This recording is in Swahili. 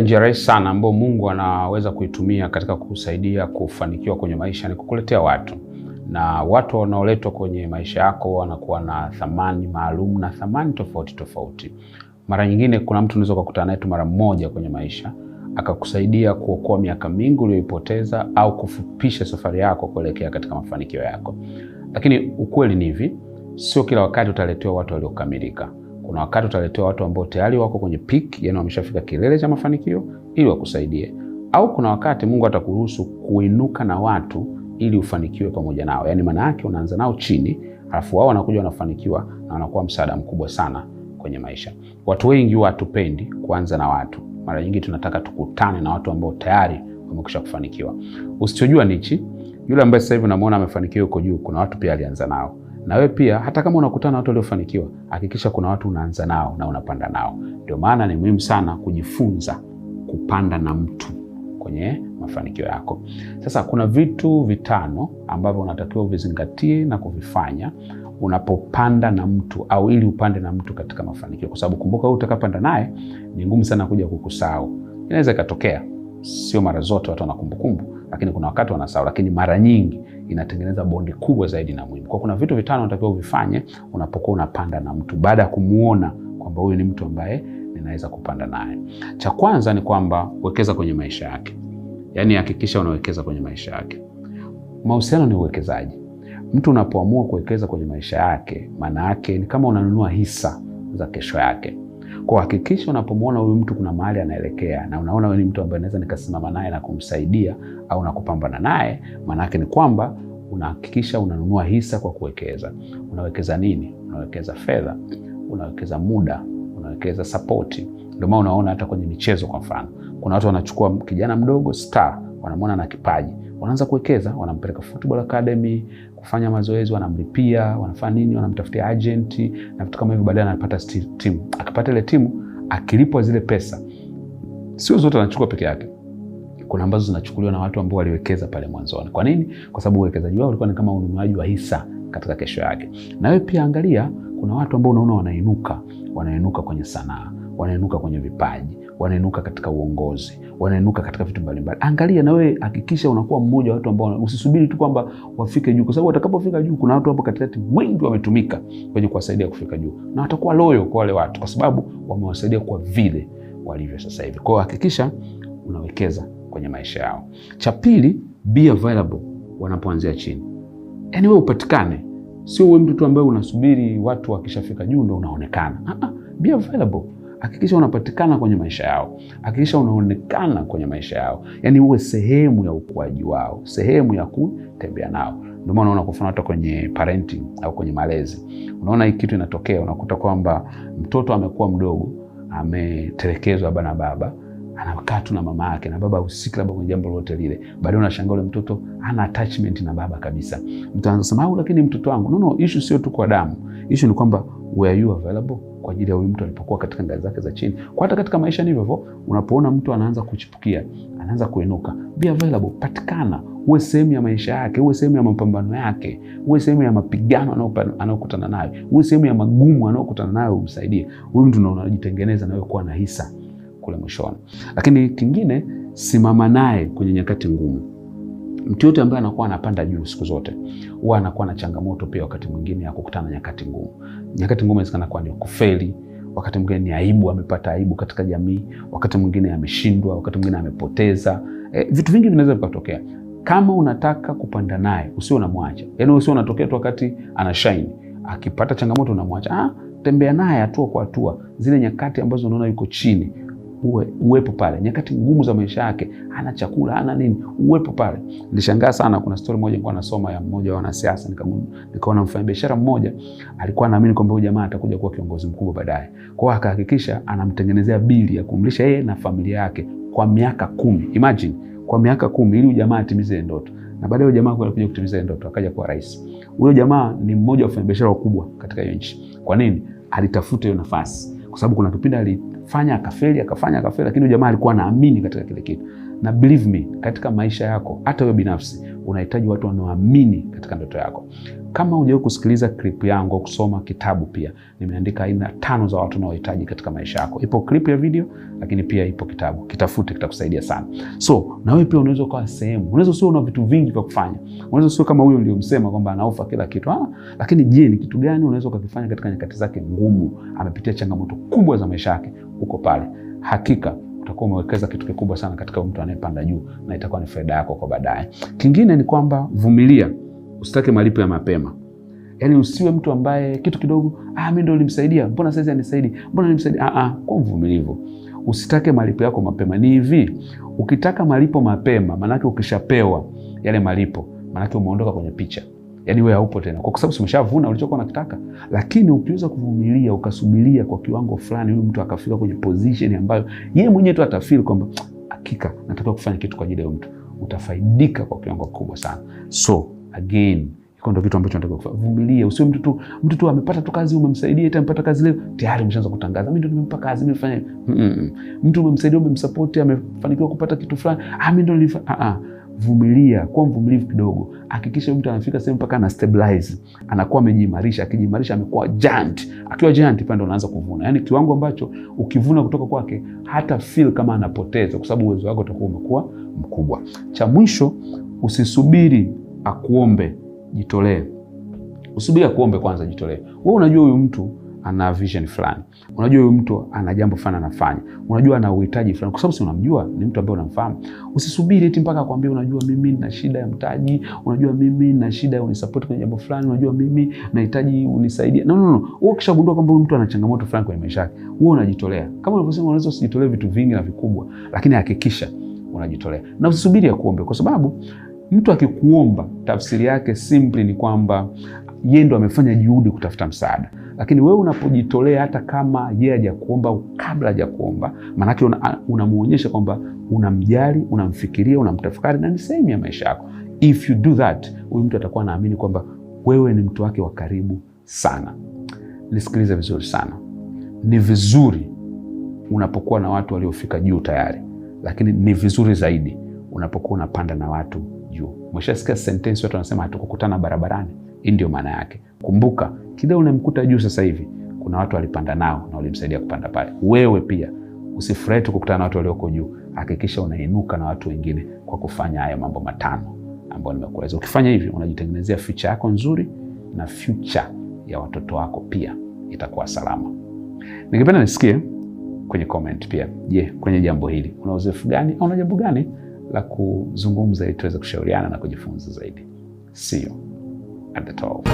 Njia rahisi sana ambayo Mungu anaweza kuitumia katika kusaidia kufanikiwa kwenye maisha ni kukuletea watu. Na watu wanaoletwa kwenye maisha yako wanakuwa na thamani maalum na thamani tofauti tofauti. Mara nyingine kuna mtu unaweza kukutana naye tu mara moja kwenye maisha, akakusaidia kuokoa miaka mingi uliyoipoteza au kufupisha safari yako kuelekea katika mafanikio yako. Lakini ukweli ni hivi, sio kila wakati utaletewa watu waliokamilika. Kuna wakati utaletewa watu ambao tayari wako kwenye peak, yani wameshafika kilele cha mafanikio ili wakusaidie. Au kuna wakati Mungu atakuruhusu kuinuka na watu ili ufanikiwe pamoja nao. Yani maana yake unaanza nao chini, alafu wao wanakuja wanafanikiwa na wanakuwa msaada mkubwa sana kwenye maisha. Watu wengi hatupendi kuanza na watu. Mara nyingi tunataka tukutane na watu ambao tayari wamekwisha kufanikiwa. Usichojua nichi, yule ambaye sasa hivi unamuona amefanikiwa huko juu, kuna watu pia alianza nao. Na wewe pia hata kama unakutana na watu waliofanikiwa, hakikisha kuna watu unaanza nao na unapanda nao. Ndio maana ni muhimu sana kujifunza kupanda na mtu kwenye mafanikio yako. Sasa kuna vitu vitano ambavyo unatakiwa uvizingatie na kuvifanya unapopanda na mtu au ili upande na mtu katika mafanikio. Kwa sababu kumbuka, wewe utakapanda naye ni ngumu sana kuja kukusahau. Inaweza ikatokea, sio mara zote watu wanakumbukumbu, lakini kuna wakati wanasahau, lakini mara nyingi inatengeneza bondi kubwa zaidi na muhimu. Kwa kuna vitu vitano unatakiwa uvifanye unapokuwa unapanda na mtu, baada ya kumuona kwamba huyu ni mtu ambaye ninaweza kupanda naye. Cha kwanza ni kwamba wekeza kwenye maisha yake. Yaani hakikisha unawekeza kwenye maisha yake. Mahusiano ni uwekezaji. Mtu unapoamua kuwekeza kwenye maisha yake, maana yake ni kama unanunua hisa za kesho yake. Kwa hakikisha unapomuona huyu mtu kuna mahali anaelekea na unaona wewe ni mtu ambaye naweza nikasimama naye na kumsaidia au na kupambana naye, maana yake ni kwamba unahakikisha unanunua hisa kwa kuwekeza. Unawekeza nini? Unawekeza fedha, unawekeza muda, unawekeza support. Ndio maana unaona hata kwenye michezo kwa mfano, kuna watu wanachukua kijana mdogo star, wanamwona na kipaji, wanaanza kuwekeza, wanampeleka football academy kufanya mazoezi, wanamlipia, wanafanya nini, wanamtafutia agent na vitu kama hivyo. Baadaye anapata timu, akipata ile timu, akilipwa zile pesa, sio zote anachukua peke yake. Kuna ambazo zinachukuliwa na watu ambao waliwekeza pale mwanzoni. Kwa nini? Kwa sababu uwekezaji wao ulikuwa ni kama ununuaji wa hisa katika kesho yake. Na wewe pia angalia, kuna watu ambao unaona wanainuka kwenye sanaa, wanainuka kwenye vipaji, wanainuka katika uongozi, wanainuka katika vitu mbalimbali. Angalia na wewe, hakikisha unakuwa mmoja wa watu ambao usisubiri tu kwamba wafike juu, kwa sababu watakapofika juu kuna watu hapo katikati wengi wametumika kwenye kuwasaidia kufika juu, na watakuwa loyal kwa wale watu kwa sababu wamewasaidia kwa vile walivyo sasa hivi. Kwa hiyo hakikisha unawekeza kwenye maisha yao. Cha pili, be available wanapoanzia chini. Yaani wewe upatikane. Sio wewe mtu tu ambaye unasubiri watu wakishafika juu ndio unaonekana. Be available. Hakikisha unapatikana kwenye maisha yao. Hakikisha unaonekana kwenye maisha yao. Yaani uwe sehemu ya ukuaji wao, sehemu ya kutembea nao. Ndio maana unaona kwa mfano hata kwenye parenting au kwenye malezi, unaona hii kitu inatokea, unakuta kwamba mtoto amekuwa mdogo, ametelekezwa baba na baba, anakaa tu na mama yake na baba husiki labda kwenye jambo lolote lile. Baadaye unashangaa yule mtoto hana attachment na baba kabisa. Mtu anaanza kusema, lakini mtoto wangu. No, issue sio tu kwa damu. Issue ni kwamba were you available kwa ajili ya huyu mtu alipokuwa katika ngazi zake za chini. Kwa hata katika maisha ni hivyo. Unapoona mtu anaanza kuchipukia, anaanza kuinuka, be available, patikana. Uwe sehemu ya maisha yake, uwe sehemu ya mapambano yake, uwe sehemu ya mapigano anayokutana nayo, uwe sehemu ya magumu anayokutana nayo, umsaidie. Huyu mtu ndio unajitengeneza na wewe kuwa na hisa kule mwishoni. Lakini kingine, simama naye kwenye nyakati ngumu. Mtu yote ambaye anakuwa anapanda juu siku zote, huwa anakuwa na changamoto pia wakati mwingine ya kukutana na nyakati ngumu. Nyakati ngumu inawezekana kuwa ni kufeli, wakati mwingine ni aibu, amepata aibu katika jamii, wakati mwingine ameshindwa, wakati mwingine amepoteza. Vitu vingi vinaweza vikatokea. Kama unataka kupanda naye, usiwe unamwacha. Yaani usiwe unatokea tu wakati ana shine. Akipata changamoto unamwacha. Tembea naye hatua kwa hatua. Zile nyakati ambazo unaona yuko chini, uwepo pale. Nyakati ngumu za maisha yake, hana chakula, hana nini, uwepo pale. Nilishangaa sana, kuna story moja nilikuwa nasoma ya mmoja wa wanasiasa, nikaona mfanyabiashara mmoja alikuwa anaamini kwamba huyu jamaa atakuja kuwa kiongozi mkubwa baadaye. Kwa hiyo akahakikisha anamtengenezea bili ya kumlisha yeye na familia yake kwa miaka 10. Imagine, kwa miaka 10 ili huyu jamaa atimize ndoto. Na baadaye huyu jamaa alikuja kutimiza ndoto, akaja kuwa rais. Huyo jamaa ni mmoja wa wafanyabiashara wakubwa katika hiyo nchi. Kwa nini? Alitafuta hiyo nafasi. Kwa sababu kuna kipindi alifanya akafeli, lakini huyu jamaa alikuwa anaamini katika kile kitu. Na believe me, katika maisha yako hata wewe binafsi unahitaji watu wanaoamini katika ndoto yako. Kama hujawahi kusikiliza clip yangu au kusoma kitabu, pia nimeandika aina 5 za watu unaohitaji katika maisha yako. Ipo clip ya video, lakini pia ipo kitabu. Kitafute, kitakusaidia sana. So na wewe pia unaweza kuwa sehemu. Unaweza sio una vitu vingi vya kufanya. Unaweza sio kama huyo niliyomsema kwamba anaofa kila kitu. Lakini je, ni kitu gani unaweza ukakifanya katika nyakati zake ngumu? Amepitia changamoto kubwa za maisha yake, uko pale. Hakika utakuwa umewekeza kitu kikubwa sana katika mtu anayepanda juu, na itakuwa ni faida yako kwa baadaye. Kingine ni kwamba vumilia. Usitake malipo ya mapema. Yaani usiwe mtu ambaye kitu kidogo, mimi ndio nilimsaidia, mbona sasa anisaidii? Mbona nilimsaidia? Kwa mvumilivu. Usitake malipo yako mapema. Ni hivi, ukitaka malipo mapema, manake ukishapewa yale malipo, manake umeondoka kwenye picha. Yaani wewe haupo tena, kwa sababu umeshavuna ulichokuwa unakitaka. Lakini ukiweza kuvumilia, ukasubiria kwa kiwango fulani, huyu mtu akafika kwenye position ambayo yeye mwenyewe tu atafeel kwamba hakika nataka kufanya kitu kwa ajili ya mtu, utafaidika kwa kiwango kikubwa sana. So again, iko ndio vitu ambavyo tunataka kufanya. Vumilia, usiwe mtu tu amepata tu kazi, umemsaidia, eti amepata kazi leo tayari umeshaanza kutangaza, mimi ndio nimempa kazi, nimefanya. Mtu umemsaidia, umemsupport, amefanikiwa kupata kitu fulani, mimi ndio nilifanya. Vumilia, kuwa mvumilivu kidogo. Hakikisha mtu anafika sehemu mpaka ana stabilize, anakuwa amejiimarisha. Akijiimarisha amekuwa giant. Akiwa giant pale ndo anaanza kuvuna. Yaani kiwango ambacho ukivuna kutoka kwake hata feel kama anapoteza, kwa sababu uwezo wako utakuwa umekuwa mkubwa. Cha mwisho, usisubiri akuombe, jitolee. Usubiri akuombe kwanza, jitolee. Wewe unajua huyu mtu ana vision fulani. Unajua huyu mtu ana jambo fulani anafanya. Unajua ana uhitaji fulani, kwa sababu si unamjua, ni mtu ambaye unamfahamu. Usisubiri eti mpaka akwambie unajua mimi nina shida ya mtaji, unajua mimi nina shida ya unisupport kwenye jambo fulani, unajua mimi nahitaji unisaidie. No. Wewe ukishagundua kwamba huyu mtu ana changamoto fulani kwenye maisha yake, wewe unajitolea. Kama ulivyosema, unaweza usijitolee vitu vingi na vikubwa, lakini hakikisha unajitolea. Na usisubiri akuombe, kwa sababu mtu akikuomba, tafsiri yake simply ni kwamba yeye ndo amefanya juhudi kutafuta msaada. Lakini wewe unapojitolea, hata kama yeye hajakuomba au kabla hajakuomba, maana yake unamuonyesha kwamba unamjali, unamfikiria, unamtafakari na ni sehemu ya maisha yako. If you do that, huyu mtu atakuwa anaamini kwamba wewe ni mtu wake wa karibu sana. Nisikilize vizuri sana. Ni vizuri unapokuwa na watu waliofika juu tayari, lakini ni vizuri zaidi unapokuwa unapanda na watu juu. Umeshasikia sentence watu wanasema hatukukutana barabarani? Hii ndio maana yake. Kumbuka, kile unamkuta juu sasa hivi, kuna watu walipanda nao na walimsaidia kupanda pale. Wewe pia usifurahi tu kukutana na watu walioko juu. Hakikisha unainuka na watu wengine kwa kufanya haya mambo 5 ambayo nimekueleza. Ukifanya hivi, unajitengenezea future yako nzuri, na future ya watoto wako pia itakuwa salama. Ningependa nisikie kwenye comment pia, je, kwenye jambo hili una uzoefu gani au una jambo gani la kuzungumza ili tuweze kushauriana na kujifunza zaidi. See you at the top.